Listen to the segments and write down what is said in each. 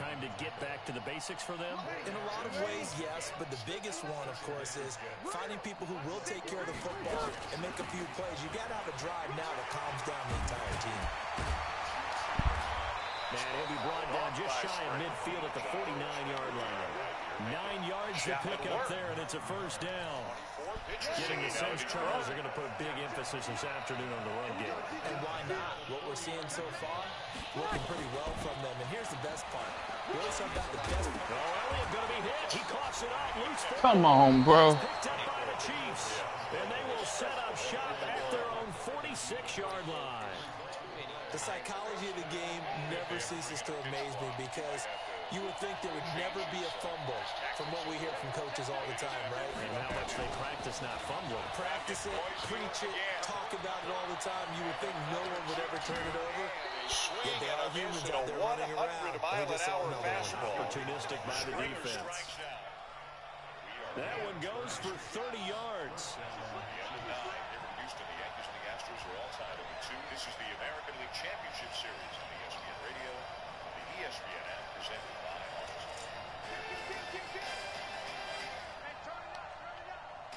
time to get back to the basics for them? In a lot of ways, yes, but the biggest one, of course, is finding people who will take care of the football and make a few plays. You got to have a drive now that calms down the entire team. And he'll be brought down just shy of midfield at the 49-yard line. 9 yards to pick up there, and it's a first down. Getting the sense Charles are going to put big emphasis this afternoon on the run game. And why not? What we're seeing so far, working pretty well from them. And here's the best part. We also got the best part. Oh, Elliott going to be hit. He coughs it out. Loose. Come on, bro. Picked up by the Chiefs. And they will set up shop at their own 46-yard line. The psychology of the game never ceases to amaze me because you would think there would never be a fumble from what we hear from coaches all the time, right? And how much they practice not fumbling. Practice it, preach it, talk about it all the time. You would think no one would ever turn it over. Yet they are humans out there running around. We just all know that. Opportunistic by the defense. That one goes for 30 yards. This is the American League Championship Series on ESPN Radio, the ESPN app presented by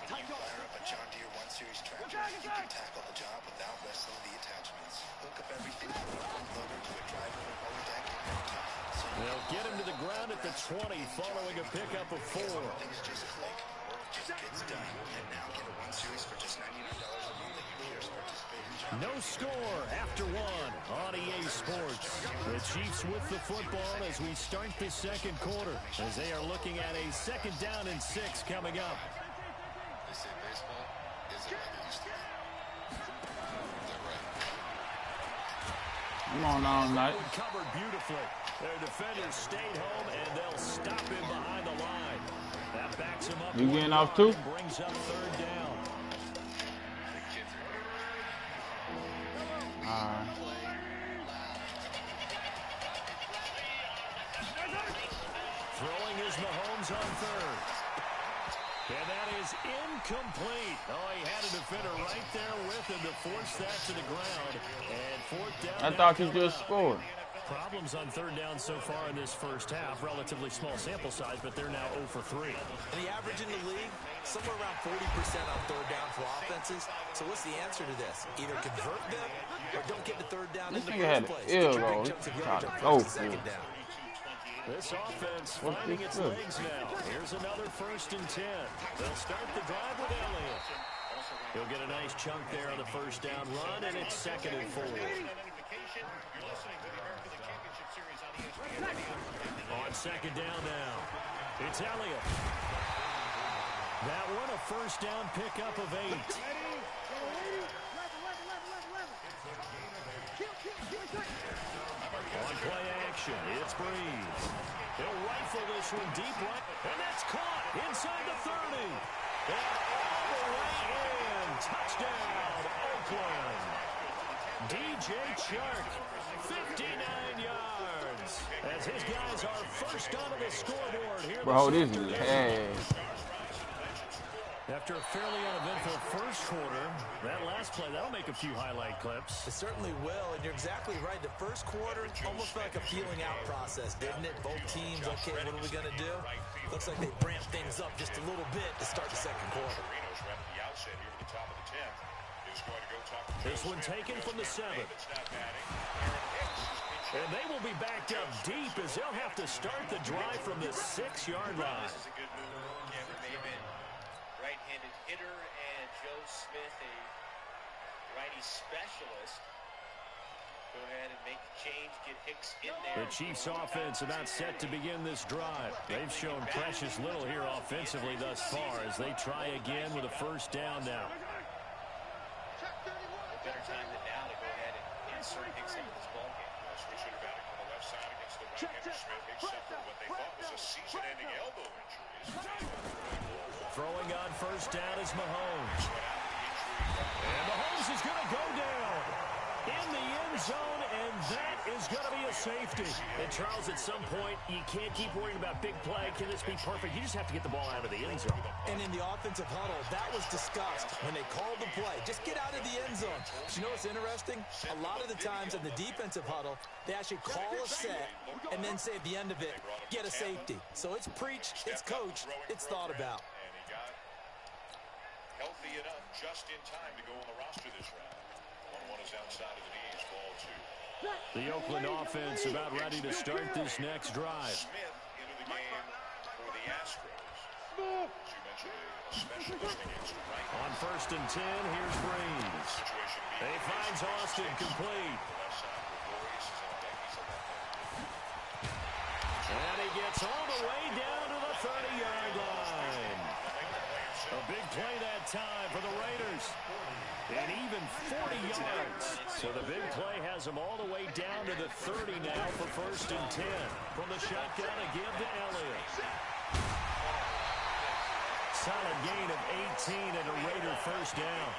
When you fire up a John Deere 1 Series tractor, you can tackle the job without wrestling the attachments. Hook up everything from the front loader to a driver and roller deck in no time. So they'll get him to the ground at the 20 following a pickup of 4. Things just click. Work just gets done. And now get a 1 Series for just $99 a month at your dealer's participating. No score after 1 on EA Sports. The Chiefs with the football as we start the second quarter, as they are looking at a 2nd down and 6 coming up. They say baseball isn't like it used to be. They're right. Come on now, Knight. Covered beautifully. Their defenders stayed home, and they'll stop him behind the line. That backs him up. You getting off too? Brings up 3rd down. Throwing is Mahomes on 3rd. And that is incomplete. Oh, he had a defender right there with him to force that to the ground. And 4th down. I thought you just scored. Problems on 3rd down so far in this first half. Relatively small sample size, but they're now 0 for 3. And the average in the league, somewhere around 40% on 3rd down for offenses. So what's the answer to this? Either convert them or don't get the 3rd down in the first place. This offense finding its legs now. Here's another 1st and 10. They'll start the drive with Elliott. He'll get a nice chunk there on the 1st down run, and it's 2nd and 4. On 2nd down now, it's Elliott. That one a 1st down pickup of 8. On play action, it's Breeze. He'll rifle this one deep right, and that's caught inside the 30. And all the way in. Touchdown, Oakland. DJ Chark, 59 yards. As his guys are first onto the scoreboard here. Bro, this is ass. After a fairly uneventful first quarter, that last play, that'll make a few highlight clips. It certainly will, and you're exactly right. The first quarter, almost like a feeling out process, didn't it? Both teams, okay, what are we going to do? Looks like they ramped things up just a little bit to start the second quarter. This one taken from the 7th. And they will be backed up deep as they'll have to start the drive from the 6-yard line. Right-handed hitter, and Joe Smith, a righty specialist. Go ahead and make the change, get Hicks in there. The Chiefs offense about set to begin this drive. They've shown precious little here offensively thus far as they try again with a 1st down now. A better time than now to go ahead and insert Hicks into this ballgame. Switching batting on the left side against the right-hander Smith. Hicks suffered what they thought was a season-ending elbow injury. Throwing on 1st down is Mahomes. And Mahomes is going to go down in the end zone and that is going to be a safety. And, Charles, at some point, you can't keep worrying about big play. Can this be perfect? You just have to get the ball out of the end zone. And in the offensive huddle, that was discussed when they called the play. Just get out of the end zone. But you know what's interesting? A lot of the times in the defensive huddle, they actually call a set and then say at the end of it, get a safety. So it's preached, it's coached, it's thought about. And he got healthy enough just in time to go on the roster this round. 1-1 is outside of the knees, ball 2. The Oakland offense about ready to start this next drive. Smith into the game for the Astros. As you mentioned, a specialist against him, right? On 1st and 10, here's Breeze. Situation being He finds Austin complete. the left side for Boris is on deck. He's a left-hander. And he gets all the way down to the 30-yard line. A big play that time for the Raiders. And even 40 yards. So the big play has him all the way down to the 30 now for 1st and 10. From the shotgun, a give to Elliott. Solid gain of 18 and a Raider first down.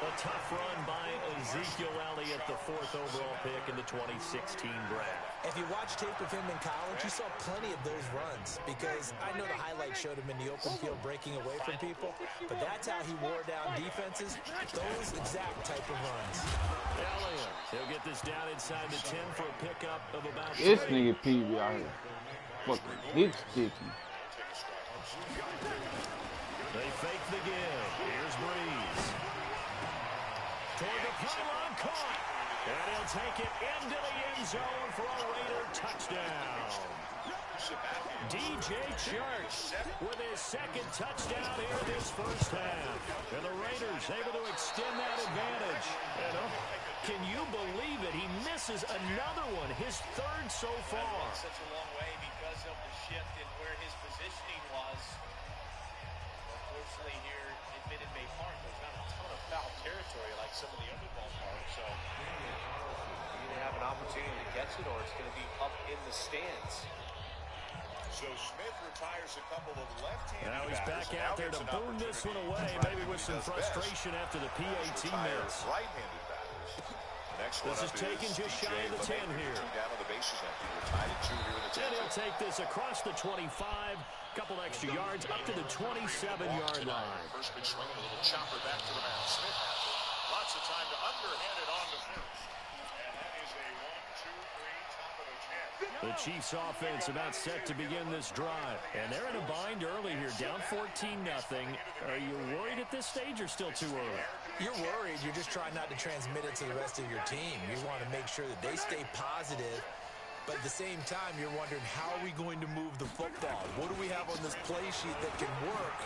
A tough run by Ezekiel Elliott, the 4th overall pick in the 2016 draft. If you watch tape of him in college, you saw plenty of those runs because I know the highlights showed him in the open field breaking away from people, but that's how he wore down defenses, those exact type of runs. Elliott, he'll get this down inside the 10 for a pickup of about This 3. nigga PB out here. Fucking big sticky. They fake the give. Here's Breeze. Toward the pylon, caught. And he'll take it into the end zone for a Raider touchdown. DJ Chark with his 2nd touchdown here this first half. And the Raiders able to extend that advantage. And can you believe it? He misses another one, his 3rd so far. Such a long way because of the shift in where his positioning was. Unfortunately, here at Minute Maid Park, there's not a ton of foul territory like some of the other ballparks. So you either have an opportunity to catch it or it's going to be up in the stands. So Smith retires a couple of left-handed Now he's back batters, out and there now to gets an boom this one opportunity away, to try maybe what with he some does frustration best. after the PAT Retires miss. right-handed batters. Next This one is up taken is just shy of the 10 here. 2 down on the bases empty. We're tied at 2 here in the 10th. And he'll take this across the 25, couple extra yards up to the 27-yard line. First pitch swing and a little chopper back to the mound. Smith has it. Lots of time to underhand it on to first. And that is a 1-2-3 top of the 10th. The Chiefs offense about set to begin this drive. And they're in a bind early here, down 14-0. Are you worried at this stage or still too early? You're worried. You're just trying not to transmit it to the rest of your team. You want to make sure that they stay positive. But at the same time, you're wondering, how are we going to move the football? What do we have on this play sheet that can work?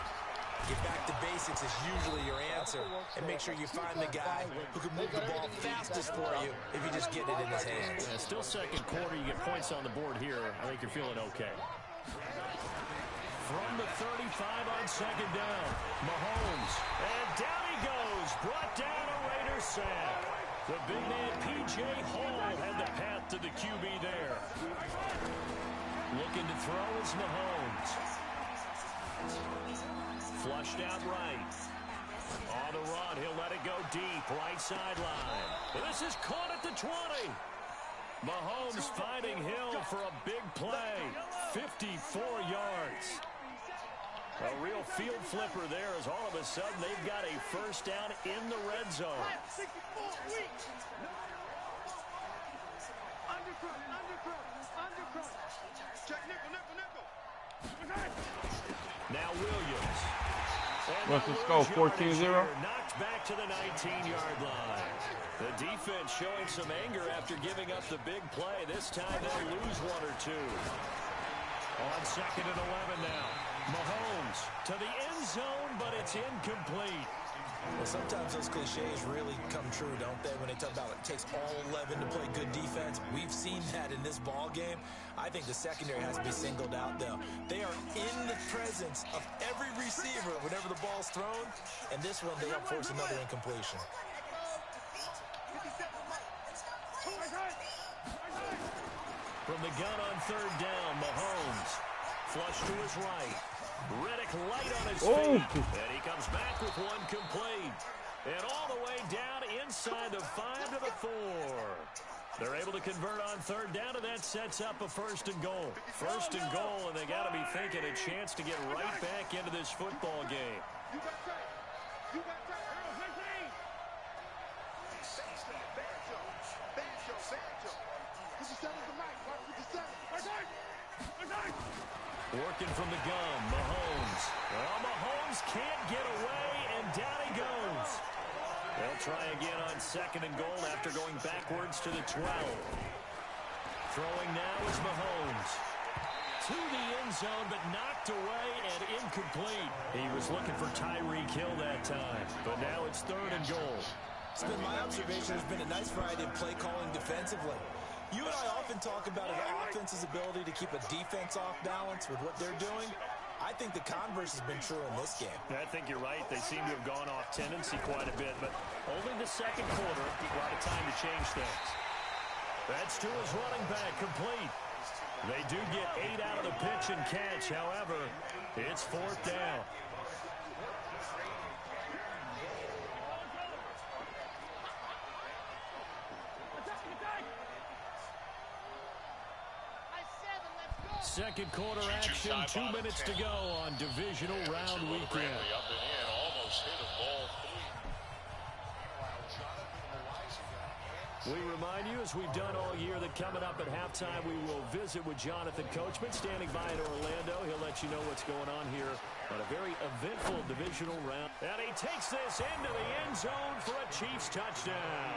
Get back to basics is usually your answer. And make sure you find the guy who can move the ball fastest for you if you just get it in his hands. Yeah, still 2nd quarter, you get points on the board here. I think you're feeling okay. From the 35 on 2nd down, Mahomes. And down he goes. Brought down a Raider sack. The big man, P.J. Hall, had the path to the QB there. Looking to throw is Mahomes. Flushed out right. On the run, he'll let it go deep. Right sideline. This is caught at the 20. Mahomes finding Hill for a big play. 54 yards. A real field flipper there as all of a sudden they've got a first down in the red zone. Now Williams. What's the score, 14-0? Knocked back to the 19-yard line. The defense showing some anger after giving up the big play. This time they'll lose 1 or 2. On 2nd and 11 now. Mahomes to the end zone, but it's incomplete. Well, sometimes those cliches really come true, don't they? When they talk about it takes all 11 to play good defense. We've seen that in this ball game. I think the secondary has to be singled out, though. They are in the presence of every receiver whenever the ball's thrown. And this one, they help force another incompletion. From the gun on 3rd down, Mahomes. Flush to his right. Riddick light on his feet. And he comes back with 1 complete. And all the way down inside the 5 to the 4. They're able to convert on third down, and that sets up a 1st and goal. 1st and goal, and they got to be thinking a chance to get right back into this football game. Working from the gun, Mahomes. Well, Mahomes can't get away, and down he goes. They'll try again on 2nd and goal after going backwards to the 12. Throwing now is Mahomes. To the end zone, but knocked away and incomplete. He was looking for Tyreek Hill that time, but now it's 3rd and goal. It's been my observation. There's been a nice variety of play calling defensively. You and I often talk about an offense's ability to keep a defense off balance with what they're doing. I think the converse has been true in this game. I think you're right. They seem to have gone off tendency quite a bit, but only the 2nd quarter, a lot of time to change things. That's to his running back, complete. They do get 8 out of the pitch and catch. However, it's 4th down. Second quarter action, 2 minutes to go on divisional round weekend. Up and in, almost hit a ball 3. We remind you, as we've done all year, that coming up at halftime, we will visit with Jonathan Coachman, standing by in Orlando. He'll let you know what's going on here on a very eventful divisional round. And he takes this into the end zone for a Chiefs touchdown.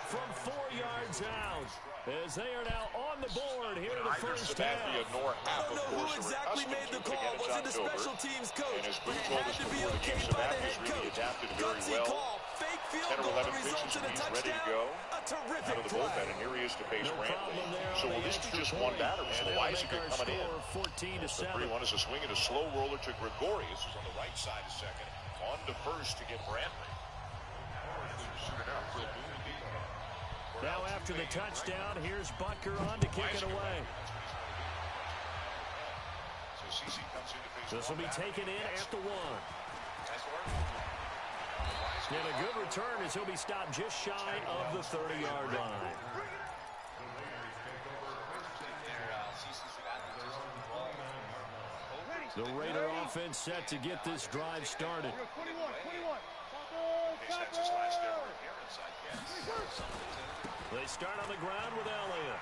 From 4 yards out, as they are now on the board here in the first half. I don't know who exactly made the call. Was it the special teams coach? But it had to be okayed by the head coach. Gutsy call. Fake field goal results in a touchdown. A terrific play. And here he is to face Brantley. So this is just one batter. So why is he coming in? 14-7. The 3-1 is a swing and a slow roller to Gregorius, who's on the right side of 2nd. On to 1st to get Brantley. Now after the touchdown, here's Butker on to kick it away. This will be taken in at the 1. And a good return as he'll be stopped just shy of the 30-yard line. The Raider offense set to get this drive started. They start on the ground with Elliott.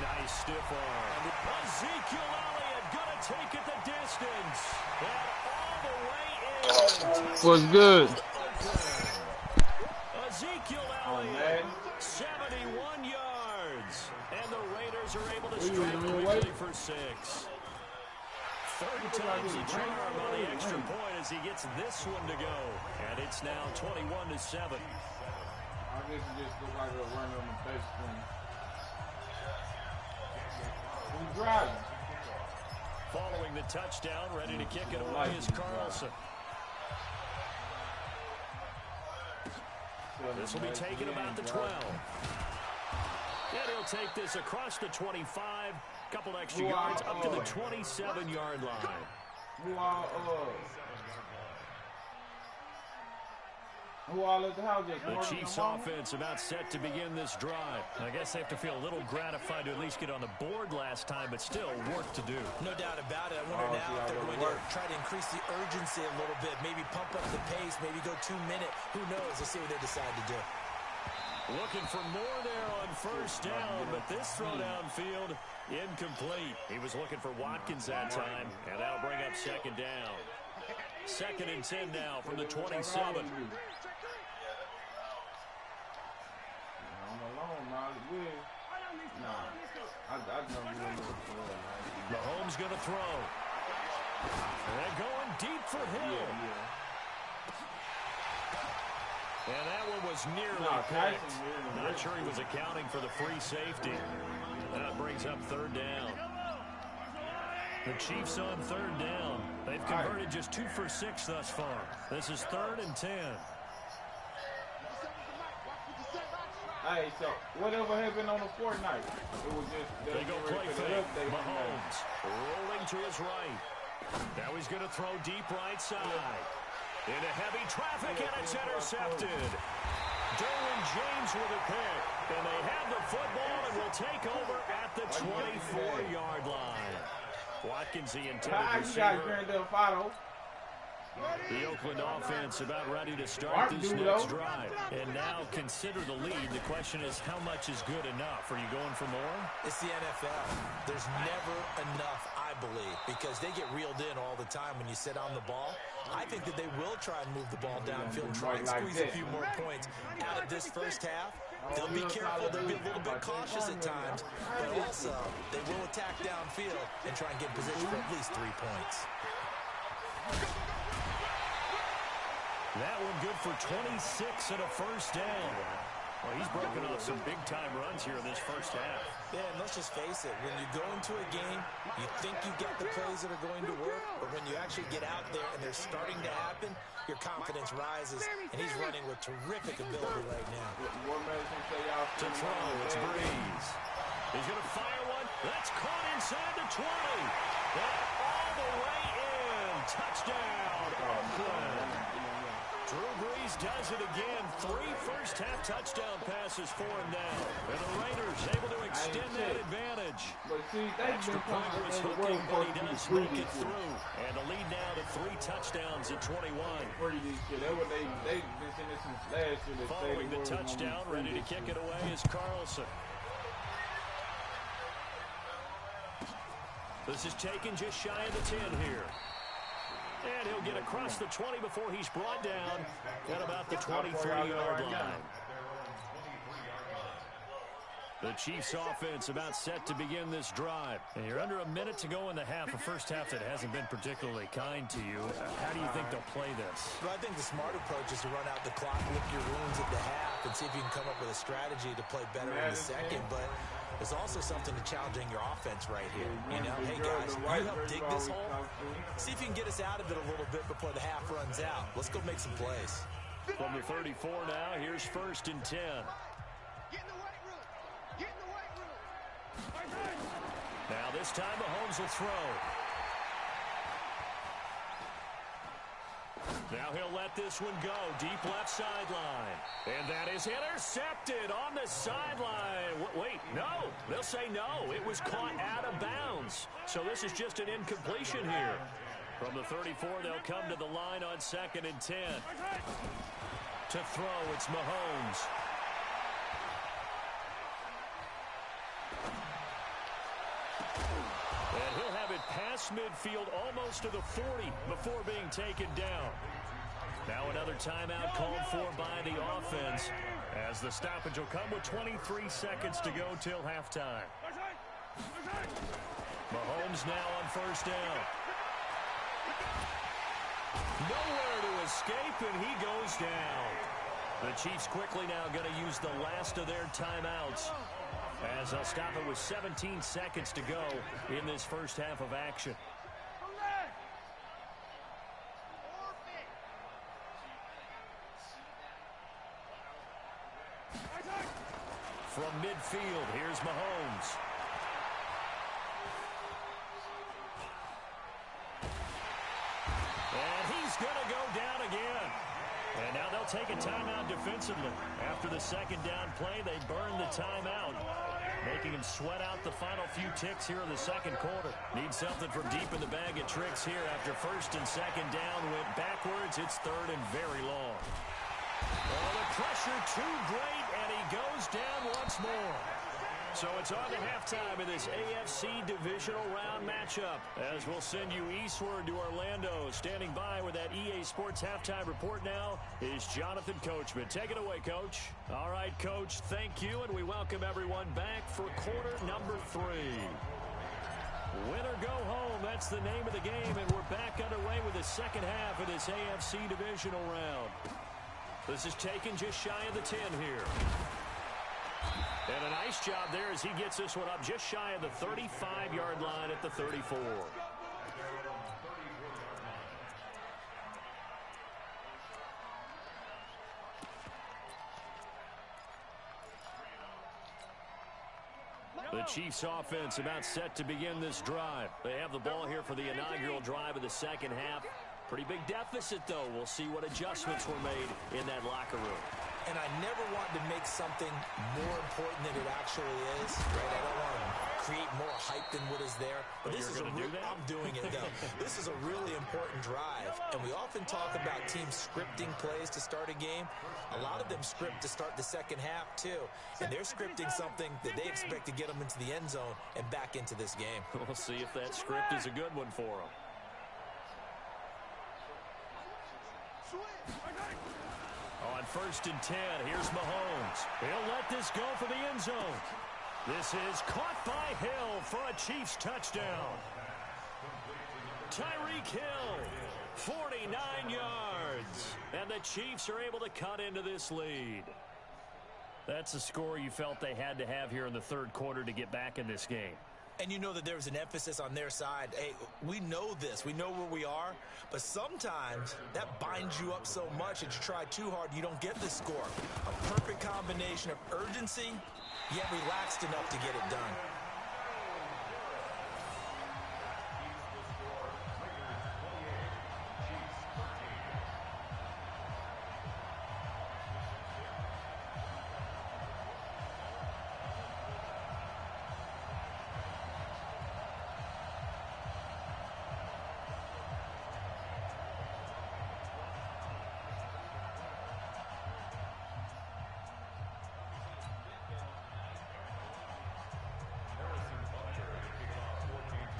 Nice stiff arm. Ezekiel Elliott gonna take it the distance. And all the way in. What's good? Ezekiel Elliott, 71 yards. And the Raiders are able to strike quickly for 6. Third time's a charm on the extra point as he gets this one to go. And it's now 21-7. I guess it just looks like a run on the face screen. Who's driving? Following the touchdown, ready to kick it away is Carlson. This will be taken about the 12. And he'll take this across the 25. Couple extra yards up to the 27-yard line. Who all at the house? The Chiefs offense about set to begin this drive. I guess they have to feel a little gratified to at least get on the board last time, but still work to do. No doubt about it. I wonder now if they're going to try to increase the urgency a little bit, maybe pump up the pace, maybe go 2-minute. Who knows? Let's see what they decide to do. Looking for more there on 1st down, but this throw downfield incomplete. He was looking for Watkins that time, and that'll bring up 2nd down. 2nd and 10 now from the 27. Mahomes going to throw. And going deep for Hill. And that one was nearly picked. Not sure he was accounting for the free safety. That brings up 3rd down. The Chiefs on 3rd down. They've converted just 2 for 6 thus far. This is 3rd and 10. Hey, so whatever happened on the Fortnite? It was just they go play fake. Mahomes rolling to his right. Now he's going to throw deep right side. Into heavy traffic, and it's intercepted. Derwin James with a pick. And they have the football and will take over at the 24-yard line. Watkins, the intended receiver. The Oakland offense about ready to start this next drive. And now consider the lead. The question is, how much is good enough? Are you going for more? It's the NFL. There's never enough, I believe, because they get reeled in all the time when you sit on the ball. I think that they will try and move the ball downfield and try and squeeze a few more points out of this first half. They'll be careful. They'll be a little bit cautious at times. But also, they will attack downfield and try and get position for at least 3 points. That one good for 26 and a first down. Well, he's broken off some big-time runs here in this first half. Yeah, and let's just face it. When you go into a game, you think you get the plays that are going to work, but when you actually get out there and they're starting to happen, your confidence rises, and he's running with terrific ability right now. To throw, it's Breeze. He's going to fire one. That's caught inside the 20. And all the way in. Touchdown, Oakland. Drew Brees does it again. 3 first-half touchdown passes for him now. And the Raiders able to extend that advantage. Extra point was hooking, but he does make it through. And the lead now to 3 touchdowns at 21. Following the touchdown, ready to kick it away is Carlson. This is taken just shy of the 10 here. And he'll get across the 20 before he's brought down at about the 23-yard line. The Chiefs offense about set to begin this drive. And you're under a minute to go in the half, a first half that hasn't been particularly kind to you. How do you think they'll play this? Well, I think the smart approach is to run out the clock, lick your wounds at the half, and see if you can come up with a strategy to play better in the second. But there's also something to challenging your offense right here. You know, hey, guys, you help dig this hole. See if you can get us out of it a little bit before the half runs out. Let's go make some plays. From the 34 now, here's 1st and 10. Now this time Mahomes will throw. Now he'll let this one go. Deep left sideline. And that is intercepted on the sideline. Wait, no. They'll say no. It was caught out of bounds. So this is just an incompletion here. From the 34, they'll come to the line on 2nd and 10. To throw, it's Mahomes. And he'll have it past midfield almost to the 40 before being taken down. Now another timeout called for by the offense as the stoppage will come with 23 seconds to go till halftime. Mahomes now on 1st down. Nowhere to escape, and he goes down. The Chiefs quickly now going to use the last of their timeouts as they'll stop it with 17 seconds to go in this first half of action. From midfield, here's Mahomes. And he's going to go down again. And now they'll take a timeout defensively. After the 2nd down play, they burn the timeout, making him sweat out the final few ticks here in the 2nd quarter. Need something from deep in the bag of tricks here. After 1st and 2nd down went backwards, it's 3rd and very long. Oh, the pressure too great, and he goes down once more. So it's on to halftime in this AFC divisional round matchup as we'll send you eastward to Orlando. Standing by with that EA Sports halftime report now is Jonathan Coachman. Take it away, Coach. All right, Coach, thank you, and we welcome everyone back for quarter number 3. Win or go home, that's the name of the game, and we're back underway with the second half of this AFC divisional round. This is taken just shy of the 10 here. And a nice job there as he gets this one up just shy of the 35-yard line at the 34. The Chiefs offense about set to begin this drive. They have the ball here for the inaugural drive of the second half. Pretty big deficit, though. We'll see what adjustments were made in that locker room. And I never want to make something more important than it actually is, right? I don't want to create more hype than what is there. But this is I'm doing it, though. This is a really important drive. And we often talk about teams scripting plays to start a game. A lot of them script to start the second half, too. And they're scripting something that they expect to get them into the end zone and back into this game. We'll see if that script is a good one for them. On 1st and 10, here's Mahomes. He'll let this go for the end zone. This is caught by Hill for a Chiefs touchdown. Tyreek Hill, 49 yards. And the Chiefs are able to cut into this lead. That's a score you felt they had to have here in the third quarter to get back in this game. And you know that there's an emphasis on their side. Hey, we know this. We know where we are. But sometimes that binds you up so much that you try too hard, you don't get the score. A perfect combination of urgency, yet relaxed enough to get it done.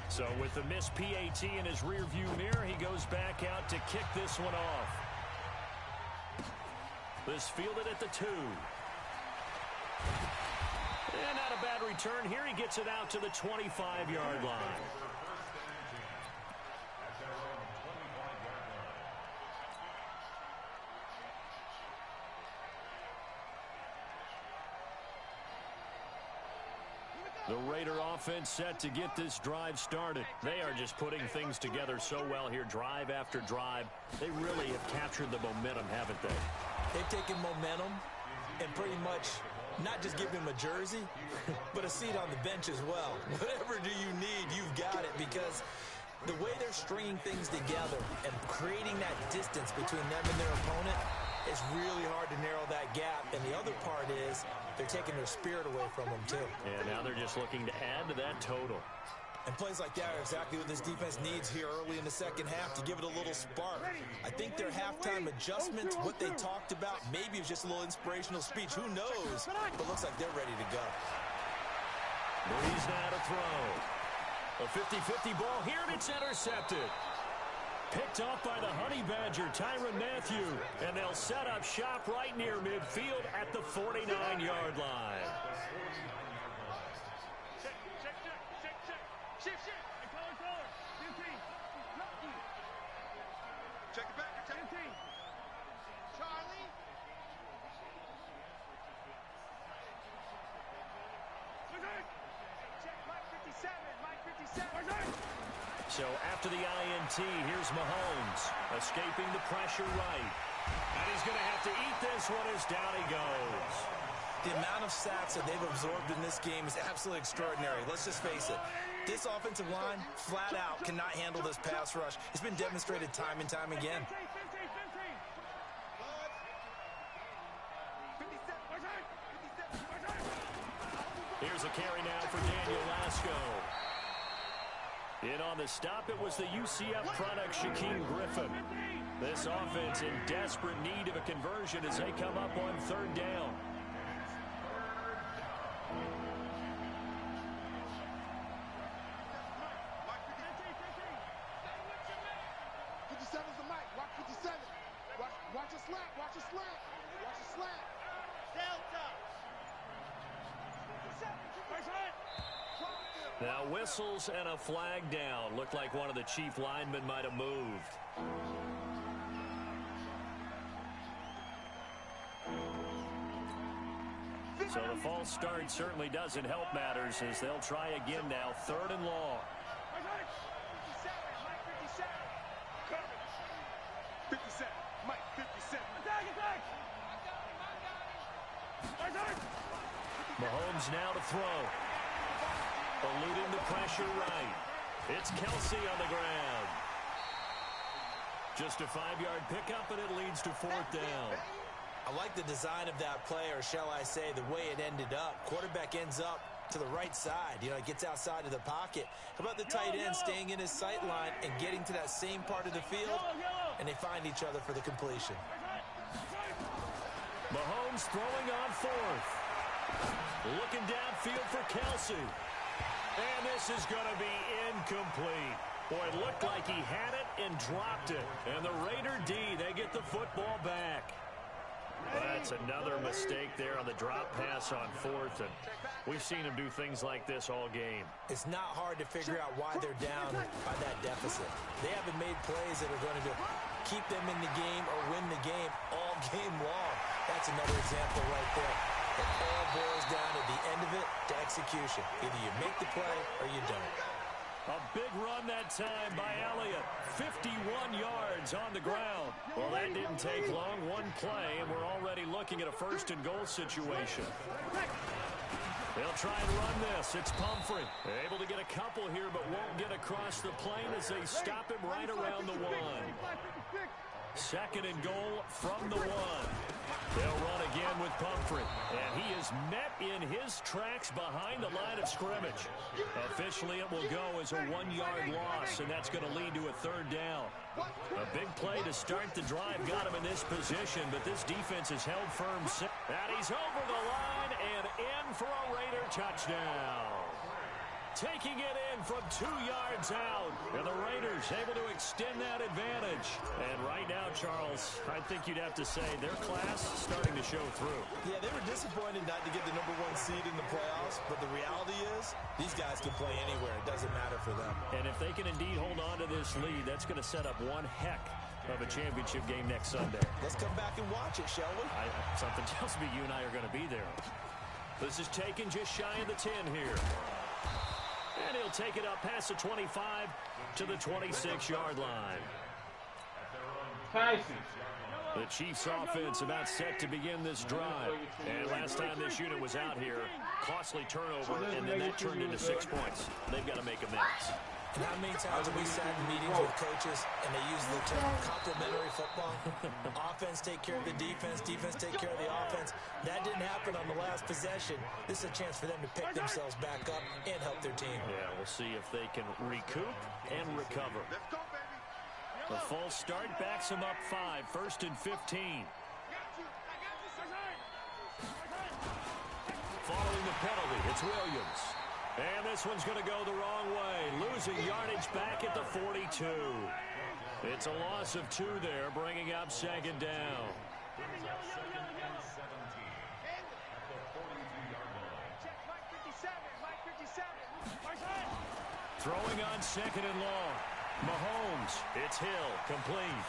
So with the missed PAT in his rearview mirror, he goes back out to kick this one off. This fielded at the 2. And not a bad return here. He gets it out to the 25-yard line. The Raider offense set to get this drive started. They are just putting things together so well here, drive after drive. They really have captured the momentum, haven't they? They've taken momentum and pretty much not just given him a jersey, but a seat on the bench as well. Whatever do you need, you've got it, because the way they're stringing things together and creating that distance between them and their opponent, it's really hard to narrow that gap. And the other part is they're taking their spirit away from them, too. And now they're just looking to add to that total. And plays like that are exactly what this defense needs here early in the second half to give it a little spark. I think their halftime adjustments, what they talked about, maybe it was just a little inspirational speech. Who knows? But looks like they're ready to go. Breeze now to throw. A 50-50 ball here, and it's intercepted. Picked off by the Honey Badger, Tyrann Mathieu. And they'll set up shop right near midfield at the 49-yard line. Check it back. Check it. Charlie. Check Mike 57. Mike 57. So after the INT, here's Mahomes, escaping the pressure right. And he's going to have to eat this one as down he goes. The amount of sacks that they've absorbed in this game is absolutely extraordinary. Let's just face it. This offensive line, flat out, cannot handle this pass rush. It's been demonstrated time and time again. Here's a carry now for Daniel Lasco. In on the stop, it was the UCF product, Shaquem Griffin. This offense in desperate need of a conversion as they come up on 3rd down. Watch a slant. Watch a slant. Watch a slant. Delta. Now whistles and a flag down. Looked like one of the Chief linemen might have moved. So the false start certainly doesn't help matters as they'll try again now. 3rd and long. 57. Mike 57. Mahomes now to throw. Eluding the pressure right. It's Kelsey on the ground. Just a 5-yard pickup, and it leads to 4th down. I I like the design of that play, or shall I say the way it ended up. Quarterback ends up to the right side. You know, it gets outside of the pocket. How about the tight end staying in his sight line and getting to that same part of the field, and they find each other for the completion. Mahomes throwing on fourth. Looking downfield for Kelsey. And this is going to be incomplete. Boy, it looked like he had it and dropped it. And the Raider D, they get the football back. Well, that's another mistake there on the drop pass on fourth. And we've seen him do things like this all game. It's not hard to figure out why they're down by that deficit. They haven't made plays that are going to keep them in the game or win the game all game long. That's another example right there. It all boils down at the end of it to execution. Either you make the play or you don't. A big run that time by Elliott. 51 yards on the ground. Well, that didn't take long. One play, and we're already looking at a first-and-goal situation. They'll try and run this. It's Pumphrey. Able to get a couple here, but won't get across the plane as they stop him right around the one. Second and goal from the one. They'll run again with Pumphrey. And he is met in his tracks behind the line of scrimmage. Officially, it will go as a 1-yard loss, and that's going to lead to a third down. A big play to start the drive got him in this position, but this defense is held firm. And he's over the line and in for a Raider touchdown. Taking it in from 2 yards out. And the Raiders able to extend that advantage. And right now, Charles, I think you'd have to say their class starting to show through. Yeah, they were disappointed not to get the #1 seed in the playoffs. But the reality is, these guys can play anywhere. It doesn't matter for them. And if they can indeed hold on to this lead, that's going to set up one heck of a championship game next Sunday. Let's come back and watch it, shall we? Something tells me you and I are going to be there. This is taken just shy of the 10 here. And he'll take it up past the 25 to the 26-yard line. The Chiefs offense about set to begin this drive. And last time this unit was out here, costly turnover, and then that turned into 6 points. They've got to make amends. And how many times have we sat in meetings with coaches and they use the term complementary football? Offense take care of the defense, defense take care of the offense. That didn't happen on the last possession. This is a chance for them to pick themselves back up and help their team. Yeah, we'll see if they can recoup and recover. The false start backs him up 5, 1st and 15. Following the penalty, it's Williams. And this one's going to go the wrong way. Losing yardage back at the 42. It's a loss of 2 there, bringing up 2nd down. Throwing on 2nd and long. Mahomes, it's Hill, complete.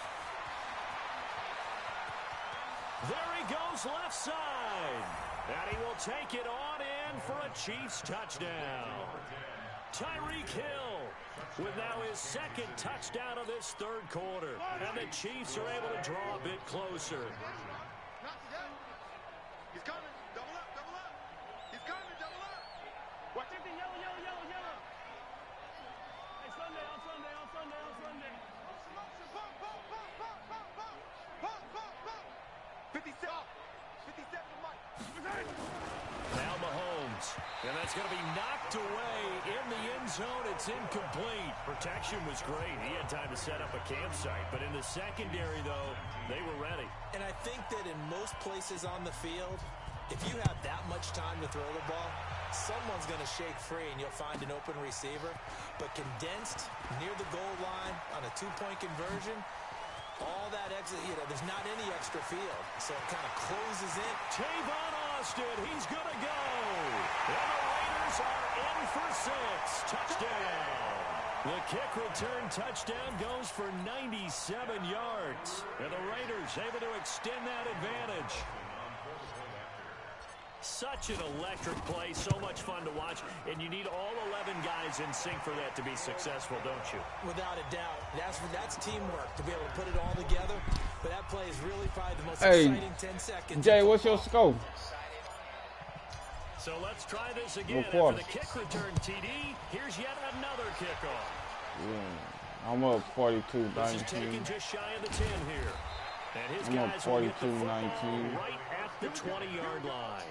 There he goes left side. And he will take it on in for a Chiefs touchdown. Tyreek Hill with now his 2nd touchdown of this 3rd quarter. And the Chiefs are able to draw a bit closer. He's coming. Double up, double up. He's coming, double up. Watch it. Yellow, yellow, yellow, yellow. Hey, Sunday, on Sunday, on Sunday, on Sunday. Pump, pump, pump, pump, pump, pump. Pump, pump, pump. 57. 57, Mike. Now Mahomes. And that's going to be knocked away in the end zone. It's incomplete. Protection was great. He had time to set up a campsite. But in the secondary, though, they were ready. And I think that in most places on the field, if you have that much time to throw the ball, someone's going to shake free and you'll find an open receiver. But condensed near the goal line on a 2-point conversion, all that exit, there's not any extra field. So it kind of closes in. Tavon Austin, he's going to go. And the Raiders are in for 6. Touchdown. The kick return touchdown goes for 97 yards. And the Raiders able to extend that advantage. Such an electric play, so much fun to watch, and you need all 11 guys in sync for that to be successful, don't you? Without a doubt. That's teamwork to be able to put it all together. But that play is really probably the most exciting 10 seconds. Jay, what's your scope? So let's try this again. After the kick return TD, here's yet another kickoff. Yeah, I'm up 42-19. This is taken just shy of the 10 here. And his I'm up guys will get the 42-19. football right at the 20-yard line.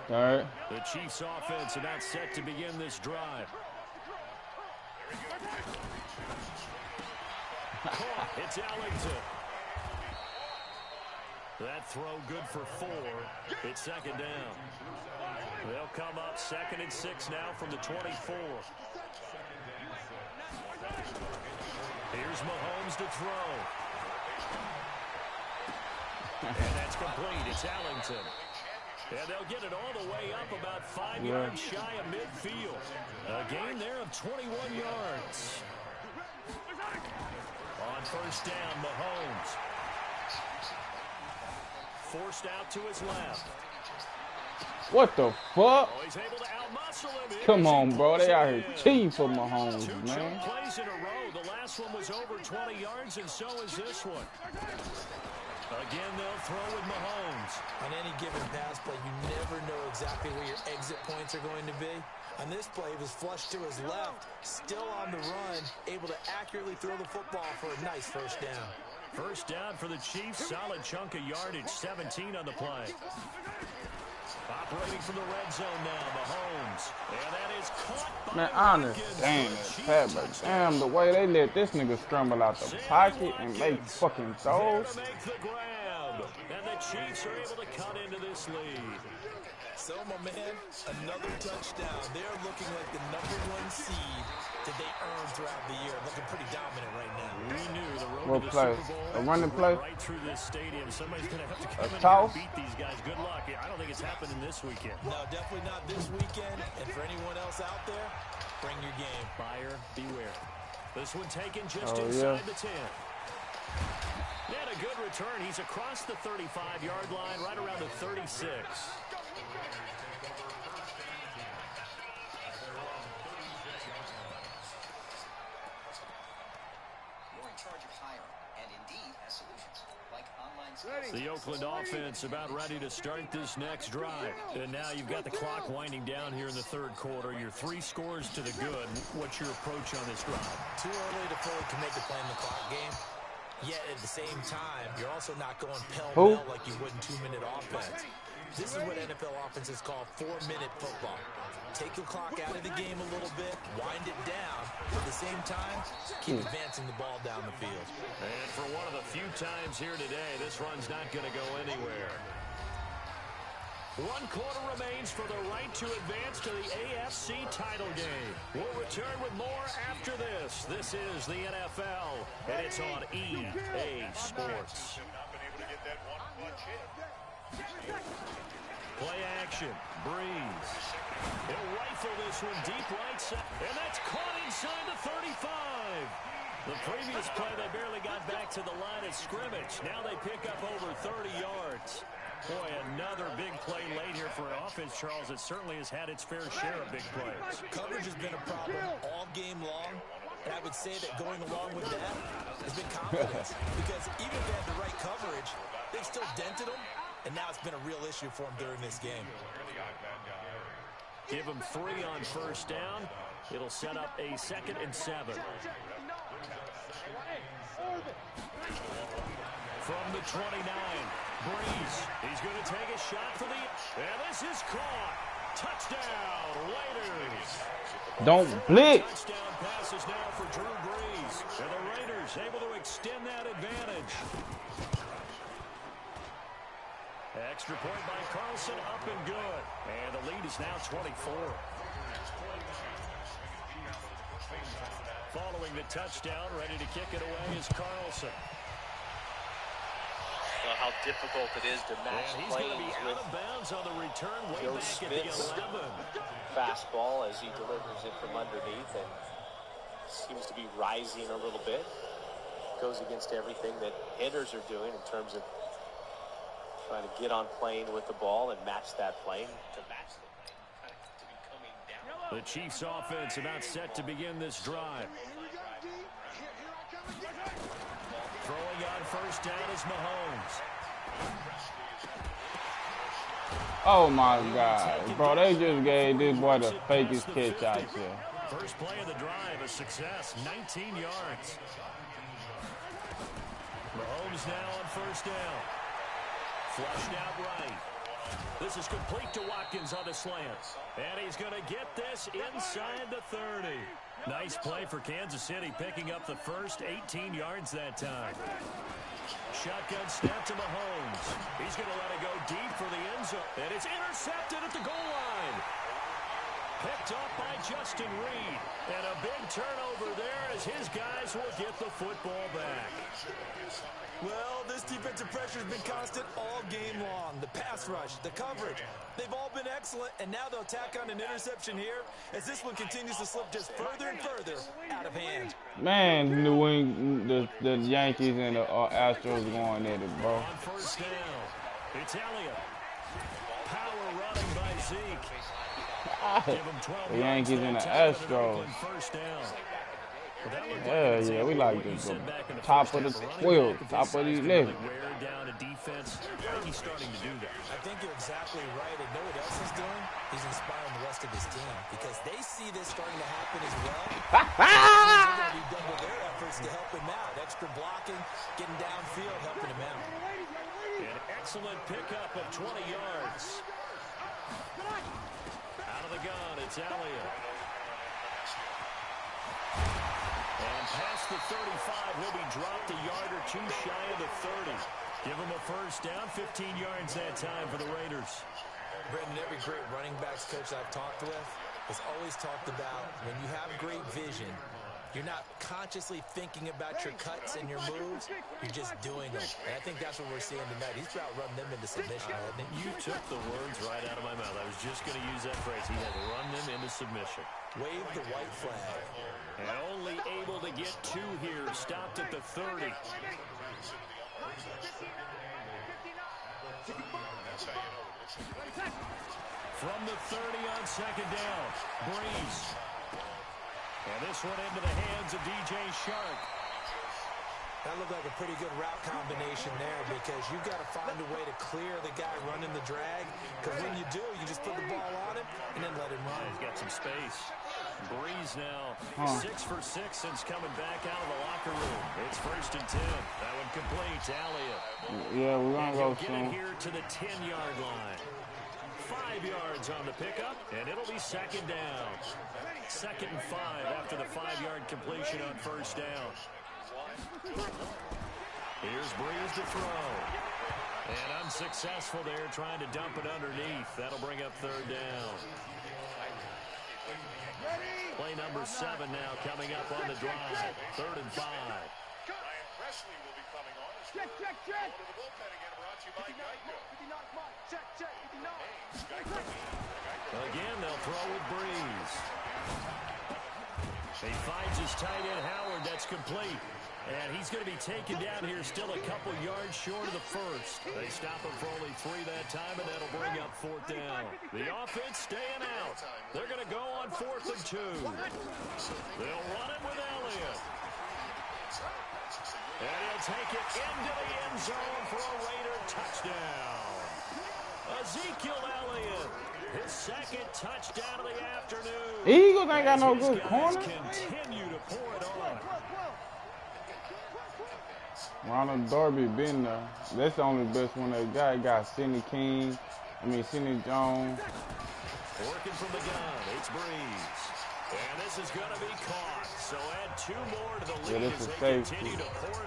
Third. The Chiefs offense about set to begin this drive. It's Ellington. That throw good for 4. It's second down. They'll come up 2nd and 6 now from the 24. Here's Mahomes to throw. And that's complete. It's Ellington. And they'll get it all the way up about 5 yards shy of midfield. A gain there of 21 yards. On first down, Mahomes. Forced out to his left. What the fuck? Oh, he's able to outmuscle him. Come on, bro. They out here cheating for Mahomes, 2 man. plays in a row. The last one was over 20 yards, and so is this one. Again, they'll throw with Mahomes. On any given pass play, you never know exactly where your exit points are going to be. On this play, he was flushed to his left, still on the run, able to accurately throw the football for a nice first down. First down for the Chiefs. Solid chunk of yardage, 17 on the play. Operating from the red zone now, Mahomes. And that is caught by Man, I understand that, but damn, the way they let this nigga scramble out the pocket and make fucking throws. Make the grab. And the Chiefs are able to cut into this lead. So, my man, another touchdown. They're looking like the #1 seed that they earned throughout the year. Looking pretty dominant right now. We knew the road What to the play? Super Bowl. A running play? Right through this stadium. Somebody's going to have to come in here toss? and beat these guys. Good luck. I don't think it's happening this weekend. No, definitely not this weekend. And for anyone else out there, bring your game. Buyer beware. This one taken just Oh, inside yeah. the 10. And a good return. He's across the 35-yard line, right around the 36. The Oakland offense about ready to start this next drive. And now you've got the clock winding down here in the third quarter. You're 3 scores to the good. What's your approach on this drive? Too early to fully commit to playing the clock game. Yet at the same time, you're also not going pell-mell like you would in 2-minute offense. This is what NFL offenses call 4-minute football. Take the clock out of the game a little bit, wind it down, but at the same time, keep advancing the ball down the field. And for one of the few times here today, this run's not going to go anywhere. 1 quarter remains for the right to advance to the AFC title game. We'll return with more after this. This is the NFL, and it's on EA Sports. Play action. Breeze. He'll rifle this one deep right side. And that's caught inside the 35. The previous play, they barely got back to the line of scrimmage. Now they pick up over 30 yards. Boy, another big play late here for an offense, Charles, that certainly has had its fair share of big plays. Coverage has been a problem all game long. And I would say that going along with that has been confidence. Because even if they had the right coverage, they've still dented them. And now it's been a real issue for them during this game. Give them 3 on first down. It'll set up a 2nd and 7. From the 29, Breeze. He's going to take a shot for the... And this is caught. Touchdown, Raiders. Don't blitz. Touchdown passes now for Drew Brees. And the Raiders able to extend that advantage. Extra point by Carlson, up and good. And the lead is now 24. Following the touchdown, ready to kick it away is Carlson. Well, how difficult it is to match And he's going to be plays out with of bounds on the return way Joe back Smith's at the 11. fastball as he delivers it from underneath and seems to be rising a little bit. Goes against everything that hitters are doing in terms of trying to get on plane with the ball and match that plane. To match the plane, to be coming down. The Chiefs offense about set to begin this drive. Throwing on first down is Mahomes. Oh my God, bro, they just gave this boy the fakest catch out there. First play of the drive, a success, 19 yards. Mahomes Breeze now on first down. Flushed out right. This is complete to Watkins on the slant. And he's going to get this inside the 30. Nice play for Kansas City, picking up the first 18 yards that time. Shotgun snap to Mahomes. He's going to let it go deep for the end zone. And it's intercepted at the goal line. Picked up by Justin Reed. And a big turnover there as his guys will get the football back. Well, this defensive pressure has been constant all game long. The pass rush, the coverage, they've all been excellent, and now they'll tack on an interception here as this one continues to slip just further and further out of hand. Man, the Yankees and the Astros going at it, bro. On first down, it's Elliott. Power running by Zeke. Give him 12 The Yankees and the Astros. First down. Yeah, we like this. Top of the 12, top of the 11. Wear down a defense. He's starting to do that. I think you're exactly right. And know what else he's doing? He's inspiring the rest of his team because they see this starting to happen as well. They're going to redouble their efforts to help him out. Extra blocking, getting downfield, helping him out. An excellent pickup of 20 yards. Out of the gun, it's Elliott. And past the 35, will be dropped a yard or two shy of the 30. Give him a first down, 15 yards that time for the Raiders. Brendan, every great running backs coach I've talked with has always talked about when you have great vision, you're not consciously thinking about your cuts and your moves, you're just doing them. And I think that's what we're seeing tonight. He's run them into submission, hasn't he? You took the words right out of my mouth. I was just going to use that phrase. He had run them into submission. Wave the white flag. And only able to get two here. Stopped at the 30. From the 30 on second down. Breeze. And this one into the hands of DJ Shark. That looked like a pretty good route combination there because you've got to find a way to clear the guy running the drag. Because when you do, you just put the ball on him and then let him run. He's got some space. Breeze now 6 for 6 since coming back out of the locker room. It's first and 10. That one complete to Elliott. Yeah, we're going to go get soon. it here to the 10-yard line. 5 yards on the pickup, and it'll be second down. Second and 5 after the 5-yard completion on first down. Here's Breeze to throw. And unsuccessful there, trying to dump it underneath. That'll bring up third down. Play number 7 now coming up on the drive. Third and 5. Ryan Presley will be coming on. Check. To the bullpen again, brought to you by Geico. Again, they'll throw with Breeze. He finds his tight end, Howard. That's complete. And he's going to be taken down here still a couple yards short of the first. They stop him for only 3 that time, and that'll bring up fourth down. The offense staying out. They're going to go on 4th and 2. They'll run it with Elliott. And he'll take it into the end zone for a Raider touchdown. Ezekiel Elliott, his second touchdown of the afternoon. Eagles ain't got no good corner. Continue to pour it on. Ronald Darby been there. That's the only best one they got. Got Sidney King. Sidney Jones. Working from the gun, it's Breeze. And this is going to be caught. So add 2 more to the lead. Yeah, this is safety.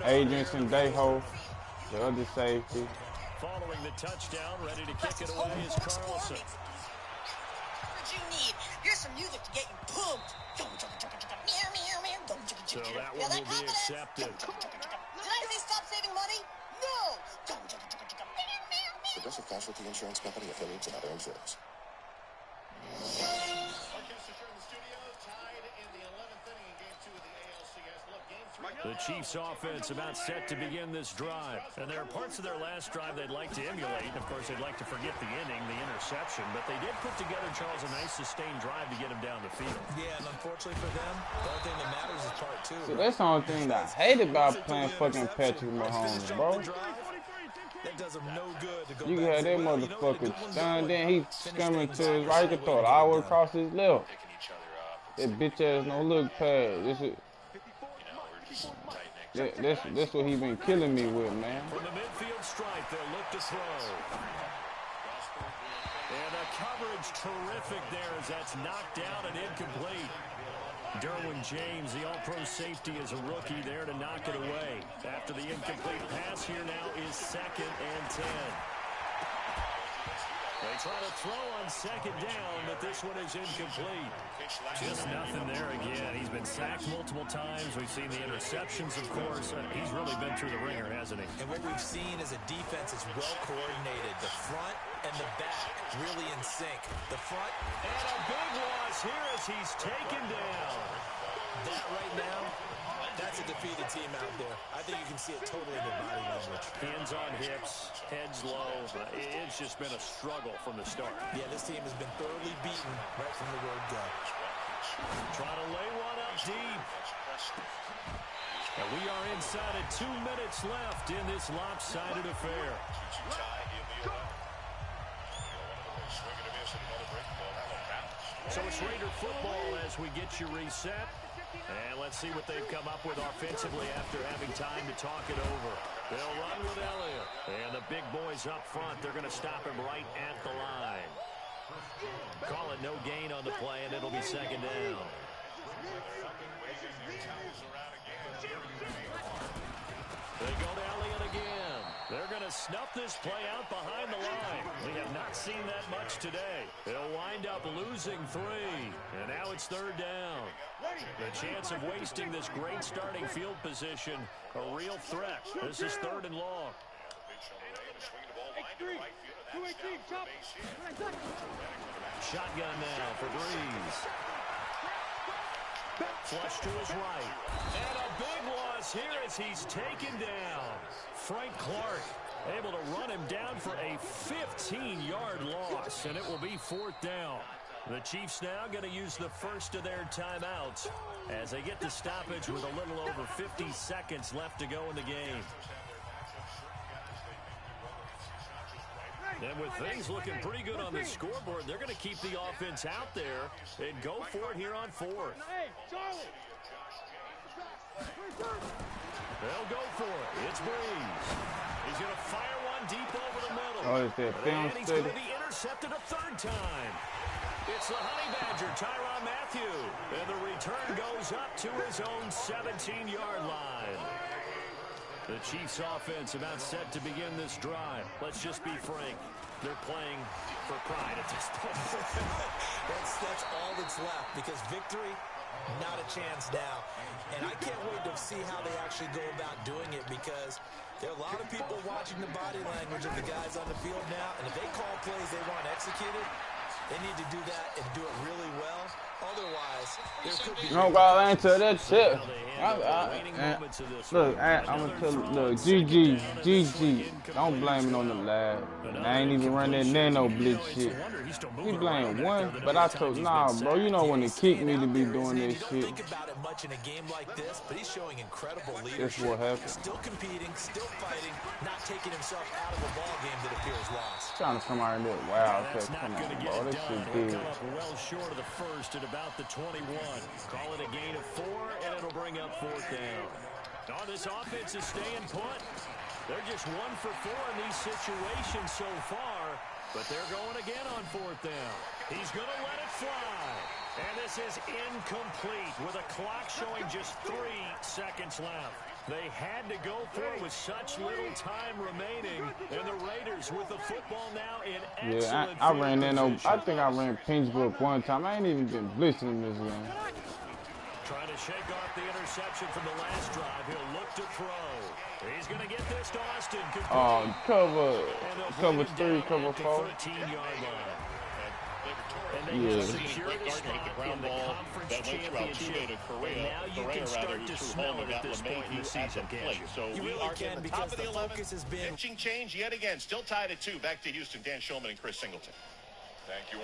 Adrian Sendejo, the other safety. Following the touchdown, ready to kick it away is Carlson. What you need? Here's some music to get you pumped. So that one will be accepted. Did I say stop saving money? No. Progressive Casualty Insurance Company, affiliates, and other insurers. The Chiefs offense about set to begin this drive. And there are parts of their last drive they'd like to emulate. Of course, they'd like to forget the inning, the interception. But they did put together, Charles, a nice sustained drive to get him down the field. Yeah, and unfortunately for them, the only thing that matters is part 2. See, that's the only thing that I hate about playing fucking Patrick Mahomes, bro. That does him no good to go You back had that to motherfucker stunned, then he coming to his right, he could throw it all the way across his left. That bitch ass no look pass. That's what he been killing me with, man. From the midfield stripe, they'll look to throw. And the coverage terrific there as that's knocked down and incomplete. Derwin James, the all-pro safety, is a rookie there to knock it away. After the incomplete pass, here now is 2nd and 10. They try to throw on 2nd down, but this one is incomplete. Just nothing there again. He's been sacked multiple times. We've seen the interceptions, of course. He's really been through the ringer, hasn't he? And what we've seen is a defense is well coordinated. The front and the back really in sync. The front. And a big loss here as he's taken down. That right now, that's a defeated team out there. I think you can see it totally in their body language. Hands on hips, heads low. It's just been a struggle from the start. Yeah, this team has been thoroughly beaten right from the word go. Trying to lay one up deep. And we are inside of 2 minutes left in this lopsided affair. So it's Raider football as we get you reset. And let's see what they've come up with offensively after having time to talk it over. They'll run with Elliott. And the big boys up front, they're going to stop him right at the line. Call it no gain on the play, and it'll be 2nd down. They go to Elliott again. They're going to snuff this play out behind the line. We have not seen that much today. They'll wind up losing 3. And now it's 3rd down. The chance of wasting this great starting field position, a real threat. This is 3rd and long. Shotgun now for Breeze. Flush to his right. And a big loss here as he's taken down. Frank Clark able to run him down for a 15-yard loss, and it will be 4th down. The Chiefs now going to use the first of their timeouts as they get the stoppage with a little over 50 seconds left to go in the game. And with things looking pretty good on the scoreboard, they're going to keep the offense out there and go for it here on 4th. They'll go for it. It's Breeze. He's going to fire one deep over the middle. Oh, is that film and he's going to be intercepted a 3rd time. It's the Honey Badger, Tyrann Mathieu. And the return goes up to his own 17-yard line. The Chiefs offense about set to begin this drive. Let's just be frank. They're playing for pride at this point. That's all that's left because victory, not a chance now. And I can't wait to see how they actually go about doing it because there are a lot of people watching the body language of the guys on the field now. And if they call plays they want executed, they need to do that and do it really well. Otherwise, there could be... No, bro, I ain't tell that shit. Look, I'm going to tell look, GG. Don't blame it on the lad. I ain't even run that nano blitz shit. He blamed one, but I told, nah, bro, you know when to kick me to be doing this shit. Think about it much in a game like this, but he's showing incredible leadership. That's what happened. Still competing, still fighting, not taking himself out of a ball game that appears lost. Trying to come out and do it. Wow, okay, come on, bro. This shit big. Well short of the first at about the 21. Call it a gain of 4, and it'll bring up 4th down. Oh, this offense is staying put. They're just 1 for 4 in these situations so far, but they're going again on 4th down. He's going to let it fly. And this is incomplete with a clock showing just 3 seconds left. They had to go for it with such little time remaining, and the Raiders with the football now in excellent I ran that over. I think I ran Pinchbrook one time. I ain't even been blitzing this game. Trying to shake off the interception from the last drive. He'll look to throw. He's going to get this to Austin. Cover 3, cover 4. 13-yard line. And they secure the spot in the conference championship. And now you can start to smell it at this point in the season, can't you? So you really can because the focus has been... Pitching change yet again. Still tied at 2. Back to Houston. Dan Shulman and Chris Singleton. Thank you.